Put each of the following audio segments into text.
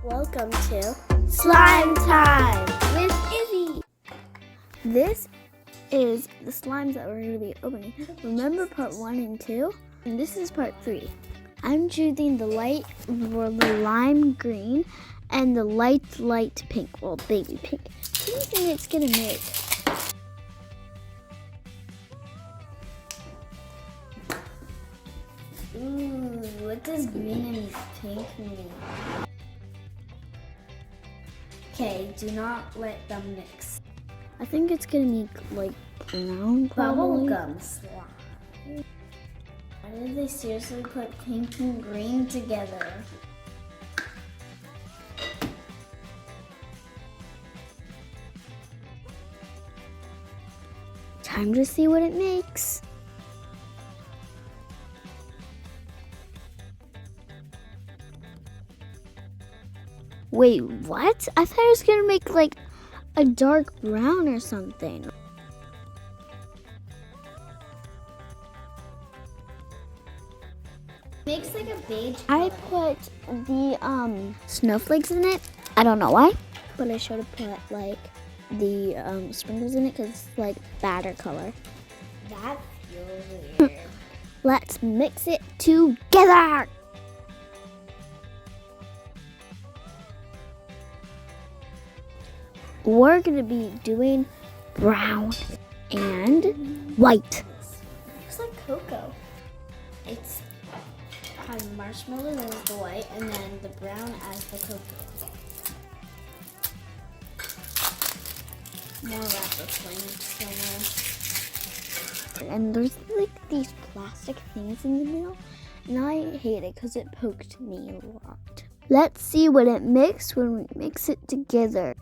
Welcome to Slime Time with Izzie. This is the slimes that we're going to be opening. Remember part 1 and 2? And this is part 3. I'm choosing the lime green and the light pink. Well, baby pink. What do you think it's going to make? Ooh, what does green and pink mean? Okay, do not let them mix. I think it's gonna make like brown bubblegum slime. Why did they seriously put pink and green together? Time to see what it makes. Wait, what? I thought it was gonna make like a dark brown or something. Makes like a beige color. I put the snowflakes in it. I don't know why, but I should have put like the sprinkles in it because it's like batter color. That feels weird. Let's mix it together. We're gonna be doing brown and white. Looks like cocoa. It's marshmallow as the white, and then the brown as the cocoa. More wrapper flame somewhere. And there's like these plastic things in the middle, and I hate it because it poked me a lot. Let's see what it makes when we mix it together.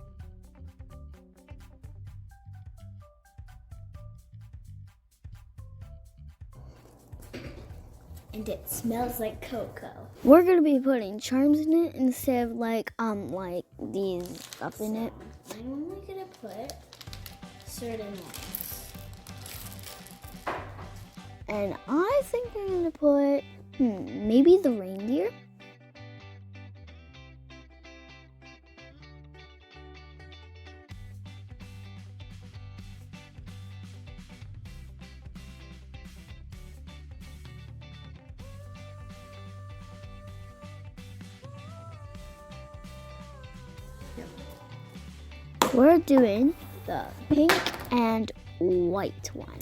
And it smells like cocoa. We're gonna be putting charms in it instead of like these up in it. I'm only gonna put certain ones. And I think I'm gonna put maybe the reindeer. We're doing the pink and white one.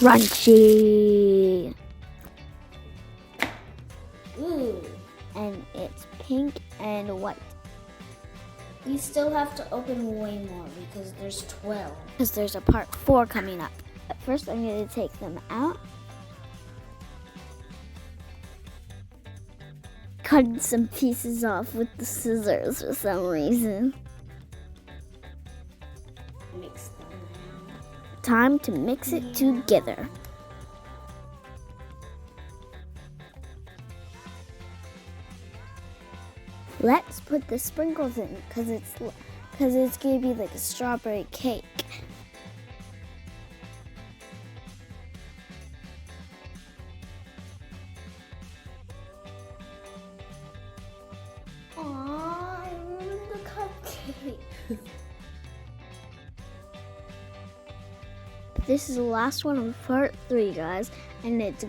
Crunchy. Ooh. And it's pink and white. We still have to open way more because there's 12. Because there's a part 4 coming up. But first I'm going to take them out. Cutting some pieces off with the scissors for some reason. Mix them now. Time to mix it together. Let's put the sprinkles in because it's gonna be like a strawberry cake. Aww, I ruined the cupcake. This is the last one of part 3, guys, and it's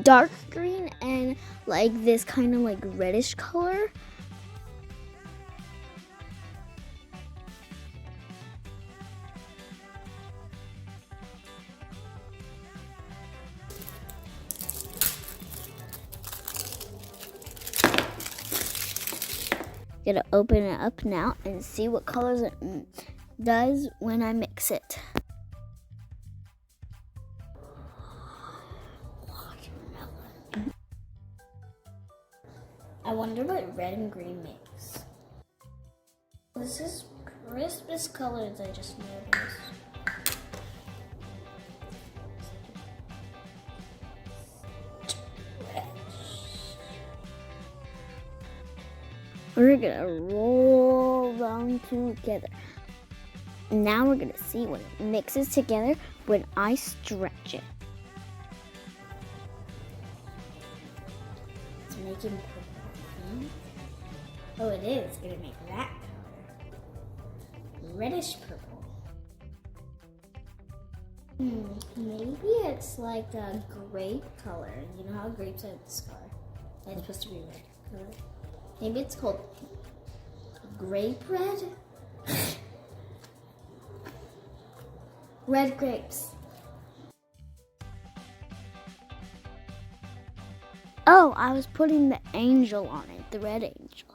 dark green and like this kind of like reddish color. Gonna open it up now and see what colors it does when I mix it. I wonder what red and green makes. This is crispest colors I just noticed. We're gonna roll them together. Now we're gonna see when it mixes together when I stretch it. making purple pink. Oh, it is gonna make that color. Reddish purple. Maybe it's like a grape color. You know how grapes have the scar? That's supposed to be red color. Maybe it's called grape red? Red grapes. Oh, I was putting the angel on it, the red angel.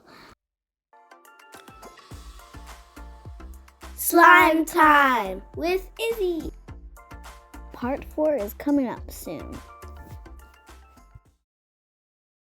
Slime time with Izzie. Part 4 is coming up soon.